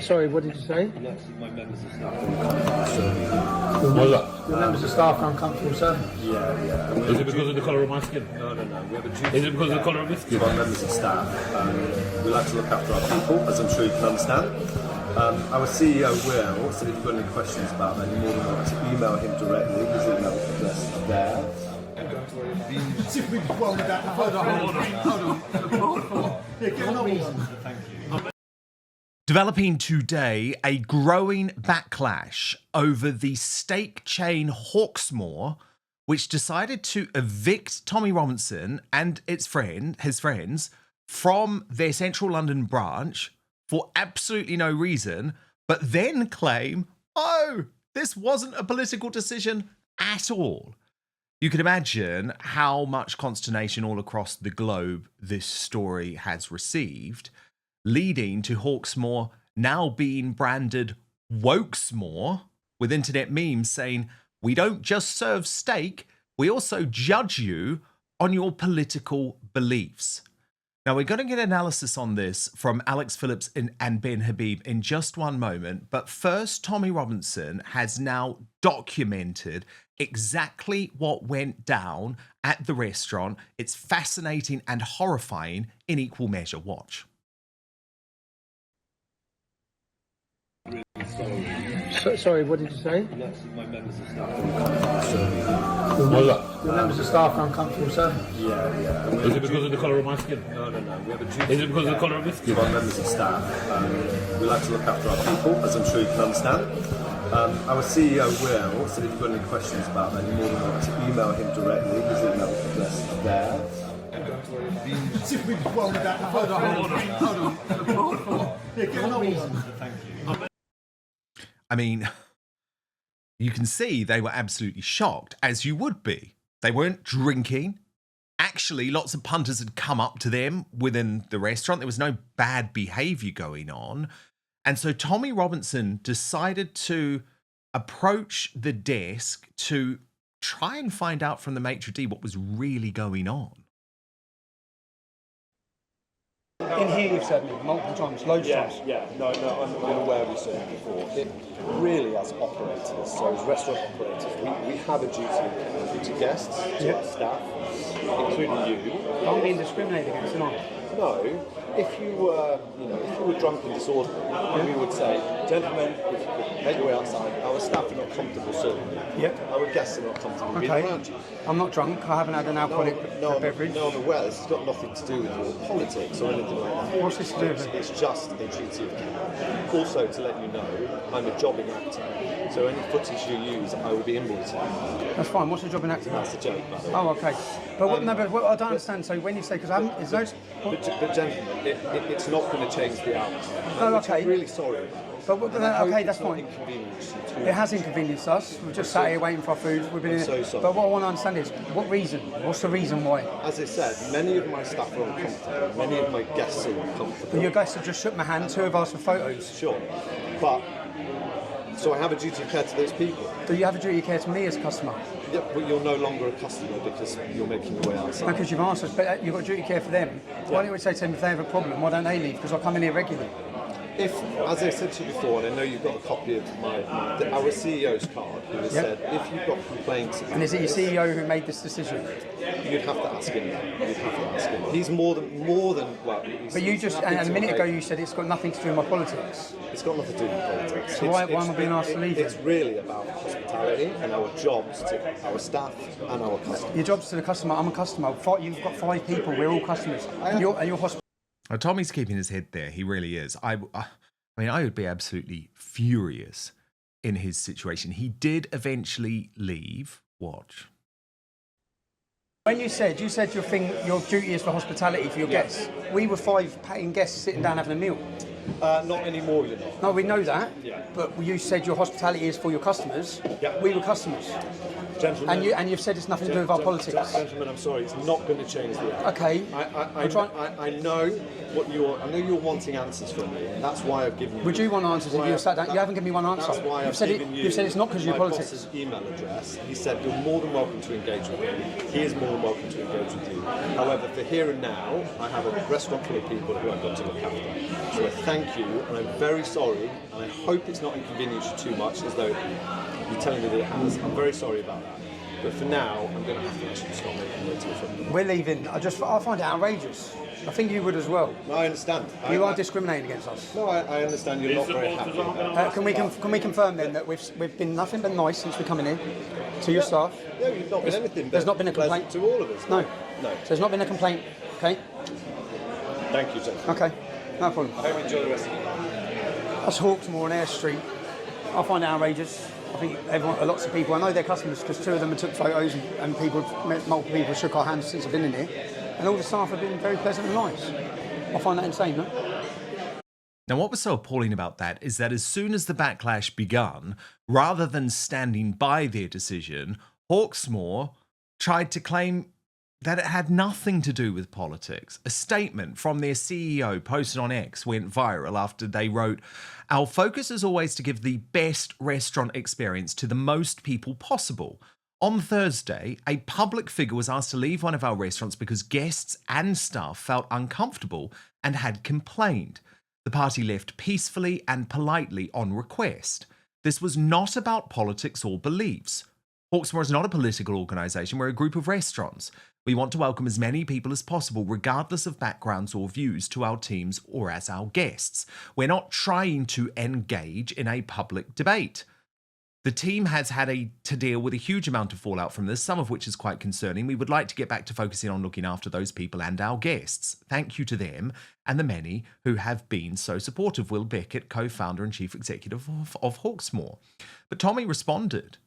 Sorry, what did you say? My members of staff are uncomfortable. What's that? Your members of staff are uncomfortable, sir? Yeah. Is it because of the colour of my skin? No. We have a duty. Is it because of the colour of my skin? To our members of staff, we like to look after our people, as I'm sure you can understand. Our CEO, Will, said if you've got any questions about that, you're more than welcome to email him directly. His email address is there. Developing today a growing backlash over the steak chain Hawksmoor, which decided to evict Tommy Robinson and his friends from their central London branch for absolutely no reason, but then claim, oh, this wasn't a political decision at all. You can imagine how much consternation all across the globe this story has received, leading to Hawksmoor now being branded Wokesmoor, with internet memes saying, we don't just serve steak, we also judge you on your political beliefs. Now, we're going to get analysis on this from Alex Phillips and Ben Habib in just one moment. But first, Tommy Robinson has now documented exactly what went down at the restaurant. It's fascinating and horrifying in equal measure. Watch. Sorry, what did you say? My members of staff are uncomfortable. What's that? Your members of staff are uncomfortable, sir? Yeah. Is it because of the colour of my skin? No. We have a duty. Is it because of the colour of my skin? To our members of staff, we like to look after our people, as I'm sure you can understand. Our CEO, Will, said if you've got any questions about that, you're more than welcome to email him directly. His email address is there. I mean, you can see they were absolutely shocked, as you would be. They weren't drinking. Actually, lots of punters had come up to them within the restaurant. There was no bad behaviour going on. And so Tommy Robinson decided to approach the desk to try and find out from the maitre d' what was really going on. In here you've said me multiple times, loads of times. No, I'm aware we've said it before. It really, as operators, so as restaurant operators, we have a duty to guests, to our staff, including you. I'm being discriminated against, aren't I? No, if you were drunk and disorderly, we would say, gentlemen, if you could make your way outside, our staff are not comfortable serving you. Yep. Our guests are not comfortable being around you. I'm not drunk, I haven't had an alcoholic beverage. No, I'm aware. This has got nothing to do with your politics or anything like that. What's this to do with it? It's just a duty of care. Also, to let you know, I'm a jobbing actor, so any footage you use, I will be invoicing. That's fine, what's the job in acting? That's a joke, by the way. Oh, okay. But what I don't understand, so when you say, because I haven't, But gentlemen, it's not going to change the outcome. Oh, okay. I'm really sorry. But okay, that's fine. It It has inconvenienced us. We've just sat here waiting for our food. We've been so sorry. But what I want to understand is, what reason? What's the reason why? As I said, many of my staff are uncomfortable. Many of my guests are uncomfortable. But your guests have just shook my hand. Two have asked for photos. Sure. But, so I have a duty of care to those people. Do you have a duty of care to me as a customer? Yeah, but you're no longer a customer because you're making your way outside. Because you've asked us, but you've got a duty of care for them. Why don't we say to them, if they have a problem, why don't they leave? Because I come in here regularly. If, as I said to you before, and I know you've got a copy of our CEO's card, who has said, if you've got complaints... And is it your CEO who made this decision? You'd have to ask him. You'd have to ask him. He's more than well... But you just, and a minute ago you said it's got nothing to do with my politics. It's got nothing to do with politics. So why am I being asked to leave? It's really about hospitality and our jobs to our staff and our customers. Your job's to the customer, I'm a customer. You've got 5 people, we're all customers. And you're hospital. Oh, Tommy's keeping his head there. He really is. I mean, I would be absolutely furious in his situation. He did eventually leave. Watch. When you said your duty is for hospitality for your guests. We were 5 paying guests sitting down having a meal. Not anymore, you're not. No, we know that. Yeah. But you said your hospitality is for your customers. Yeah. We were customers. Gentlemen, And you've said it's nothing to do with our politics. Gentlemen, I'm sorry, it's not going to change the outcome. Okay. I know what you're wanting answers from me, and that's why I've given you. Would you want answers if you sat down? You haven't given me one answer. That's why You've said it's not because of your my politics. boss's email address. He said you're more than welcome to engage with me. He is more than welcome to engage with you. However, for here and now, I have a restaurant full of people who I've got to look after. So I thank you, and I'm very sorry, and I hope it's not inconvenienced you too much, as though you're telling me that it has. I'm very sorry about that. But for now, I'm going to have to actually stop making way too far. We're leaving. I find it outrageous. I think you would as well. No, I understand. You are discriminating against us. No, I understand you're not very happy. Can we confirm then that we've been nothing but nice since we come in here to your staff? No, you've not been anything. There's not been a complaint to all of us. No. No. So there's not been a complaint. Okay. Thank you, sir. Okay. No problem. I hope you enjoy the rest of your night. That's Hawksmoor on Air Street. I find it outrageous. I think lots of people, I know they're customers because two of them have took photos and multiple people shook our hands since I've been in here. And all the staff have been very pleasant and nice. I find that insane, no? Now, what was so appalling about that is that as soon as the backlash begun, rather than standing by their decision, Hawksmoor tried to claim that it had nothing to do with politics. A statement from their CEO posted on X went viral after they wrote, "Our focus is always to give the best restaurant experience to the most people possible. On Thursday, a public figure was asked to leave one of our restaurants because guests and staff felt uncomfortable and had complained. The party left peacefully and politely on request. This was not about politics or beliefs. Hawksmoor is not a political organisation, we're a group of restaurants. We want to welcome as many people as possible, regardless of backgrounds or views, to our teams or as our guests. We're not trying to engage in a public debate. The team has had to deal with a huge amount of fallout from this, some of which is quite concerning. We would like to get back to focusing on looking after those people and our guests. Thank you to them and the many who have been so supportive." Will Beckett, co-founder and chief executive of Hawksmoor. But Tommy responded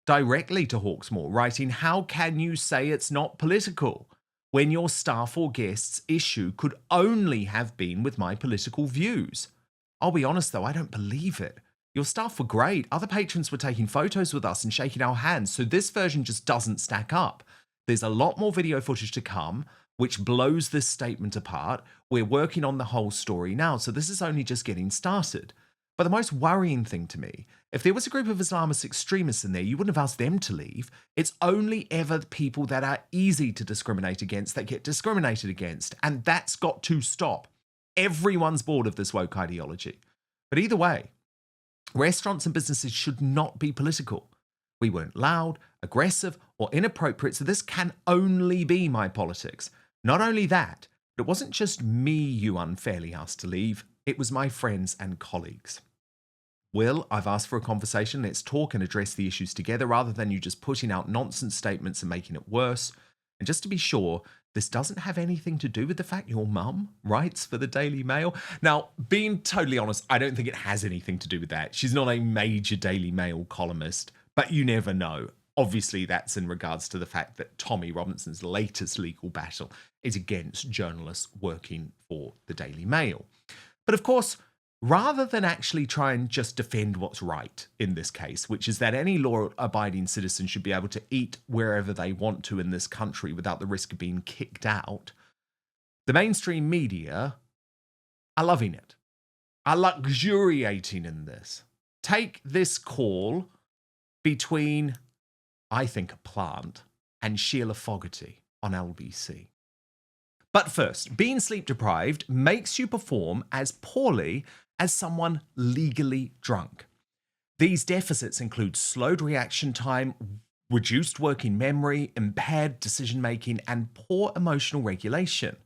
directly to Hawksmoor, writing, "How can you say it's not political when your staff or guests' issue could only have been with my political views? I'll be honest though, I don't believe it. Your staff were great. Other patrons were taking photos with us and shaking our hands, so this version just doesn't stack up. There's a lot more video footage to come, which blows this statement apart. We're working on the whole story now, so this is only just getting started. But the most worrying thing to me, if there was a group of Islamist extremists in there, you wouldn't have asked them to leave. It's only ever people that are easy to discriminate against that get discriminated against, and that's got to stop. Everyone's bored of this woke ideology. But either way, restaurants and businesses should not be political. We weren't loud, aggressive, or inappropriate, so this can only be my politics. Not only that, but it wasn't just me you unfairly asked to leave, it was my friends and colleagues. Will, I've asked for a conversation. Let's talk and address the issues together rather than you just putting out nonsense statements and making it worse. And just to be sure, this doesn't have anything to do with the fact your mum writes for the Daily Mail. Now, being totally honest, I don't think it has anything to do with that. She's not a major Daily Mail columnist, but you never know. Obviously, that's in regards to the fact that Tommy Robinson's latest legal battle is against journalists working for the Daily Mail. But of course, rather than actually try and just defend what's right in this case, which is that any law-abiding citizen should be able to eat wherever they want to in this country without the risk of being kicked out, the mainstream media are loving it, are luxuriating in this. Take this call between, I think, a plant and Sheila Fogarty on LBC. But first, being sleep deprived makes you perform as poorly as someone legally drunk. These deficits include slowed reaction time, reduced working memory, impaired decision-making, and poor emotional regulation.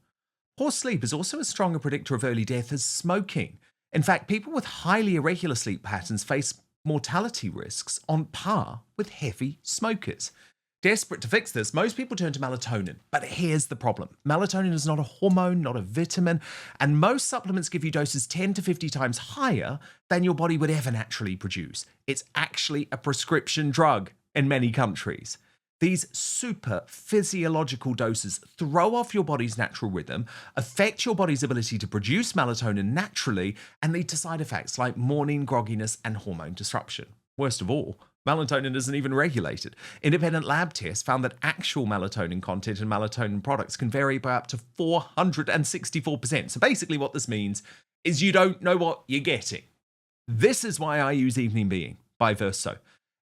Poor sleep is also a stronger predictor of early death as smoking. In fact, people with highly irregular sleep patterns face mortality risks on par with heavy smokers. Desperate to fix this, most people turn to melatonin. But here's the problem. Melatonin is not a hormone, not a vitamin, and most supplements give you doses 10 to 50 times higher than your body would ever naturally produce. It's actually a prescription drug in many countries. These super physiological doses throw off your body's natural rhythm, affect your body's ability to produce melatonin naturally, and lead to side effects like morning grogginess and hormone disruption. Worst of all, melatonin isn't even regulated. Independent lab tests found that actual melatonin content in melatonin products can vary by up to 464%. So basically what this means is you don't know what you're getting. This is why I use Evening Being by Verso.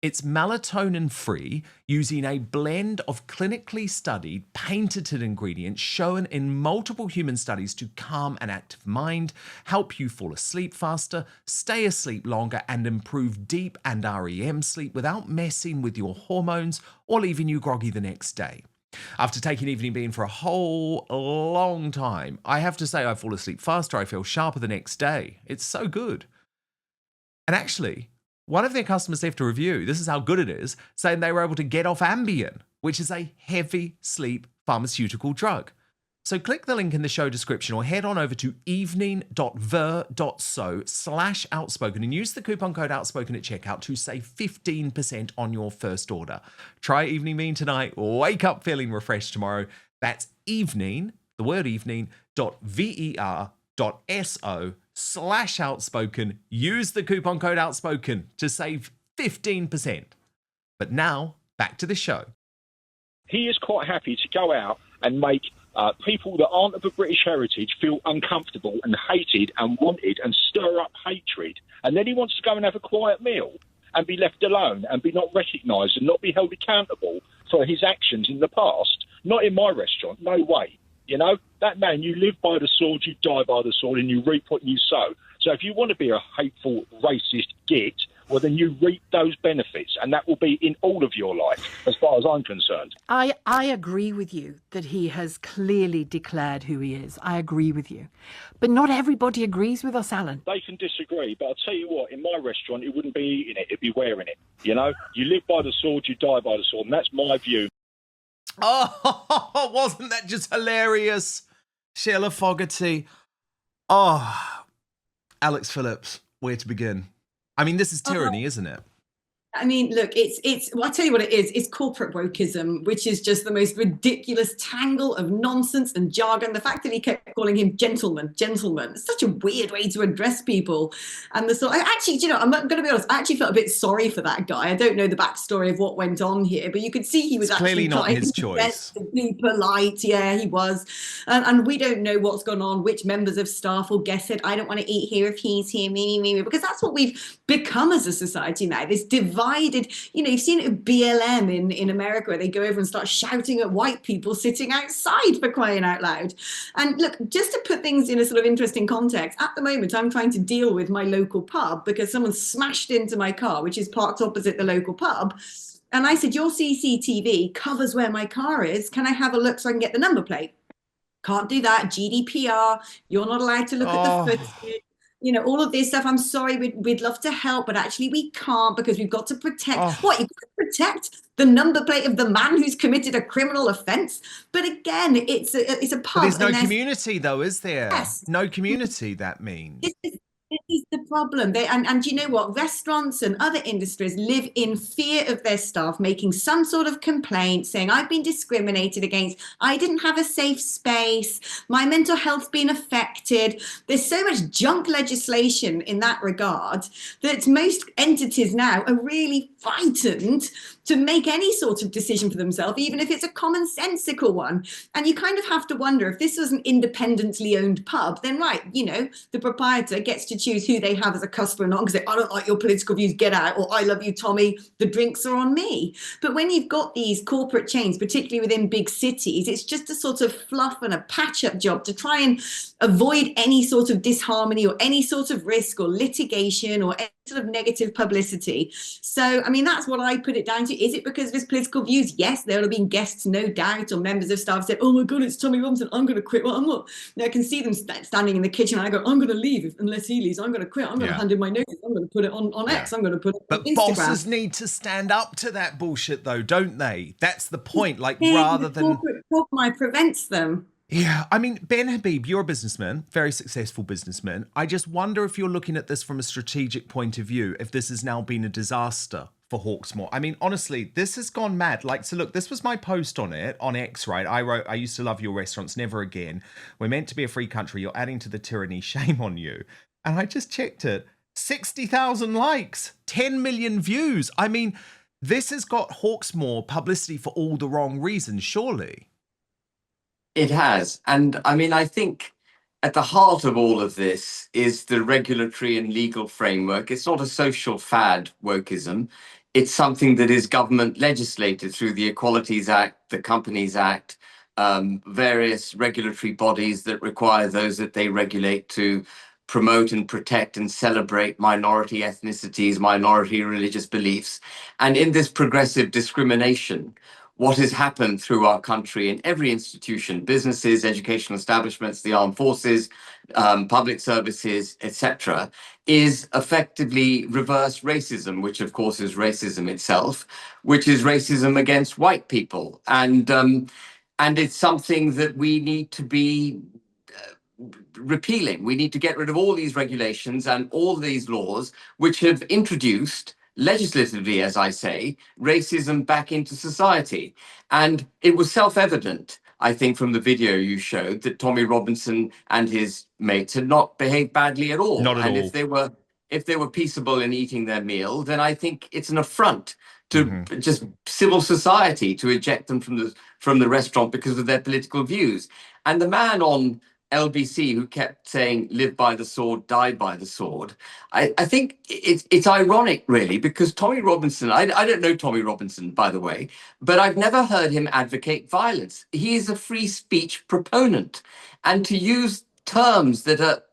It's melatonin free using a blend of clinically studied, patented ingredients shown in multiple human studies to calm an active mind, help you fall asleep faster, stay asleep longer, and improve deep and REM sleep without messing with your hormones or leaving you groggy the next day. After taking Evening Bean for a whole long time, I have to say I fall asleep faster, I feel sharper the next day. It's so good. And actually, one of their customers left a review, this is how good it is, saying they were able to get off Ambien, which is a heavy sleep pharmaceutical drug. So click the link in the show description or head on over to evening.ver.so/outspoken and use the coupon code outspoken at checkout to save 15% on your first order. Try Evening Bean tonight, wake up feeling refreshed tomorrow. That's evening, the word evening, .ver.so/outspoken. Use the coupon code outspoken to save 15%. But now, back to the show. He is quite happy to go out and make people that aren't of a British heritage feel uncomfortable and hated and wanted and stir up hatred. And then he wants to go and have a quiet meal and be left alone and be not recognised and not be held accountable for his actions in the past. Not in my restaurant, no way. You know, that man, you live by the sword, you die by the sword, and you reap what you sow. So if you want to be a hateful, racist git, well, then you reap those benefits, and that will be in all of your life, as far as I'm concerned. I agree with you that he has clearly declared who he is. I agree with you. But not everybody agrees with us, Alan. They can disagree, but I'll tell you what, in my restaurant, it wouldn't be eating it, it'd be wearing it. You know, you live by the sword, you die by the sword, and that's my view. Oh, wasn't that just hilarious? Sheila Fogarty. Oh, Alex Phillips, where to begin? I mean, this is tyranny, isn't it? I mean, look, well, I'll tell you what it is. It's corporate wokeism, which is just the most ridiculous tangle of nonsense and jargon. The fact that he kept calling him gentleman, it's such a weird way to address people. And I actually, you know, I'm going to be honest, I actually felt a bit sorry for that guy. I don't know the backstory of what went on here, but you could see he was clearly actually not his choice. To be polite. Yeah, he was. And we don't know what's gone on, which members of staff will guess it. I don't want to eat here if he's here, me, because that's what we've become as a society now. This divided, you know, you've seen it with BLM in America, where they go over and start shouting at white people sitting outside, for crying out loud. And look, just to put things in a sort of interesting context, at the moment I'm trying to deal with my local pub because someone smashed into my car, which is parked opposite the local pub. And I said, your CCTV covers where my car is. Can I have a look so I can get the number plate? Can't do that. GDPR. You're not allowed to look at the footage. You know, all of this stuff. I'm sorry, we'd love to help, but actually we can't because we've got to protect. What, you've got to protect the number plate of the man who's committed a criminal offence? But again, it's a pub. But there's no community, though, is there? Yes. No community, that means. This is the problem. And you know what? Restaurants and other industries live in fear of their staff making some sort of complaint saying, I've been discriminated against. I didn't have a safe space. My mental health's been affected. There's so much junk legislation in that regard that most entities now are really frightened to make any sort of decision for themselves, even if it's a commonsensical one. And you kind of have to wonder, if this was an independently owned pub, then right, you know, the proprietor gets to choose who they have as a customer, not because I don't like your political views, get out, or I love you, Tommy, the drinks are on me. But when you've got these corporate chains, particularly within big cities, it's just a sort of fluff and a patch-up job to try and avoid any sort of disharmony or any sort of risk or litigation or any sort of negative publicity. So, I mean, that's what I put it down to. Is it because of his political views? Yes, there have been guests, no doubt, or members of staff said, oh my God, it's Tommy Robinson, I'm going to quit. Well, I'm not. You know, I can see them standing in the kitchen and I go, I'm going to leave unless he leaves. I'm going to quit. I'm going to hand in my notice. I'm going to put it on X. I'm going to put it on Instagram. But bosses need to stand up to that bullshit, though, don't they? That's the point. Like, rather than... Corporate prevents them. Yeah, I mean, Ben Habib, you're a businessman, very successful businessman. I just wonder if you're looking at this from a strategic point of view, if this has now been a disaster for Hawksmoor. I mean, honestly, this has gone mad. Like, so look, this was my post on it, on X, right? I wrote, I used to love your restaurants, never again. We're meant to be a free country. You're adding to the tyranny. Shame on you. And I just checked it. 60,000 likes, 10 million views. I mean, this has got Hawksmoor publicity for all the wrong reasons, surely. It has. And I mean, I think at the heart of all of this is the regulatory and legal framework. It's not a social fad, wokeism. it's something that is government legislated through the Equalities Act, the Companies Act, various regulatory bodies that require those that they regulate to promote and protect and celebrate minority ethnicities, minority religious beliefs. And in this progressive discrimination, what has happened through our country in every institution, businesses, educational establishments, the armed forces, public services, etc., is effectively reverse racism, which of course is racism itself, which is racism against white people. And it's something that we need to be repealing. We need to get rid of all these regulations and all these laws which have introduced legislatively, as I say, racism back into society. And it was self-evident, I think, from the video you showed, that Tommy Robinson and his mates had not behaved badly at all. Not at all. If they were peaceable in eating their meal, then I think it's an affront to just civil society to eject them from the restaurant because of their political views. And the man on LBC who kept saying "live by the sword, die by the sword," I think it's ironic, really, because Tommy Robinson, I don't know Tommy Robinson, by the way, but I've never heard him advocate violence. He is a free speech proponent, and to use terms that are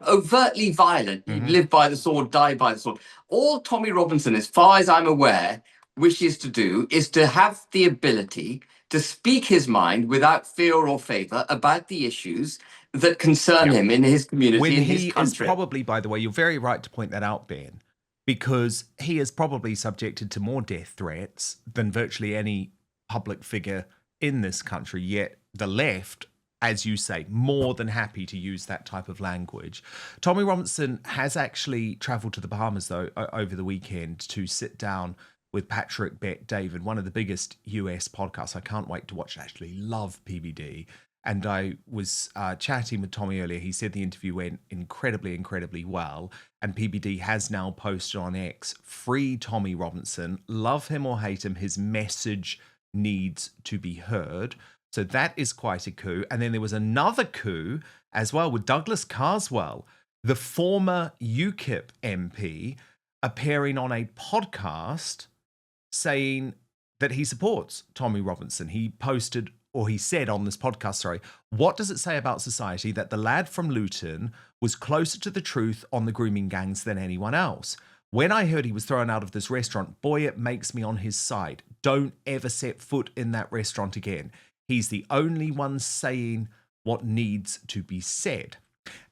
overtly violent, live by the sword, die by the sword. All Tommy Robinson, as far as I'm aware, wishes to do is to have the ability to speak his mind without fear or favour about the issues that concern him in his community, when in he his country. is probably, by the way, you're very right to point that out, Ben, because he is probably subjected to more death threats than virtually any public figure in this country, yet the left, as you say, more than happy to use that type of language. Tommy Robinson has actually travelled to the Bahamas, though, over the weekend to sit down with Patrick Bet David, one of the biggest US podcasts. I can't wait to watch it. I actually love PBD. And I was chatting with Tommy earlier. He said the interview went incredibly, incredibly well. And PBD has now posted on X, free Tommy Robinson. Love him or hate him, his message needs to be heard. So that is quite a coup. And then there was another coup as well with Douglas Carswell, the former UKIP MP, appearing on a podcast saying that he supports Tommy Robinson. He posted, or he said on this podcast, sorry, what does it say about society that the lad from Luton was closer to the truth on the grooming gangs than anyone else? When I heard he was thrown out of this restaurant, boy, it makes me on his side. Don't ever set foot in that restaurant again. He's the only one saying what needs to be said.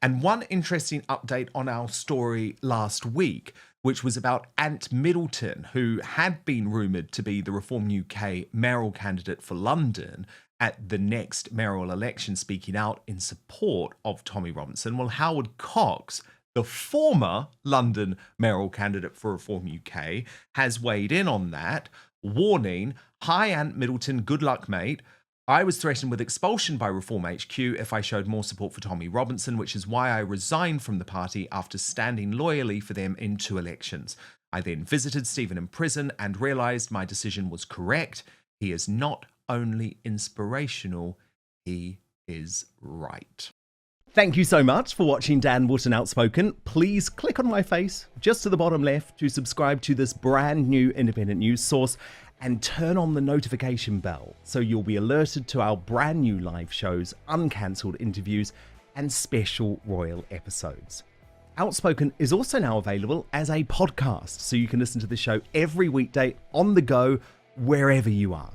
And one interesting update on our story last week, which was about Ant Middleton, who had been rumoured to be the Reform UK mayoral candidate for London at the next mayoral election, speaking out in support of Tommy Robinson. Well, Howard Cox, the former London mayoral candidate for Reform UK, has weighed in on that, warning, "Hi Ant Middleton, good luck, mate. I was threatened with expulsion by Reform HQ if I showed more support for Tommy Robinson, which is why I resigned from the party after standing loyally for them in 2 elections. I then visited Stephen in prison and realised my decision was correct. He is not only inspirational, he is right." Thank you so much for watching Dan Wootton Outspoken. Please click on my face just to the bottom left to subscribe to this brand new independent news source and turn on the notification bell so you'll be alerted to our brand new live shows, uncancelled interviews, and special royal episodes. Outspoken is also now available as a podcast, so you can listen to the show every weekday on the go, wherever you are.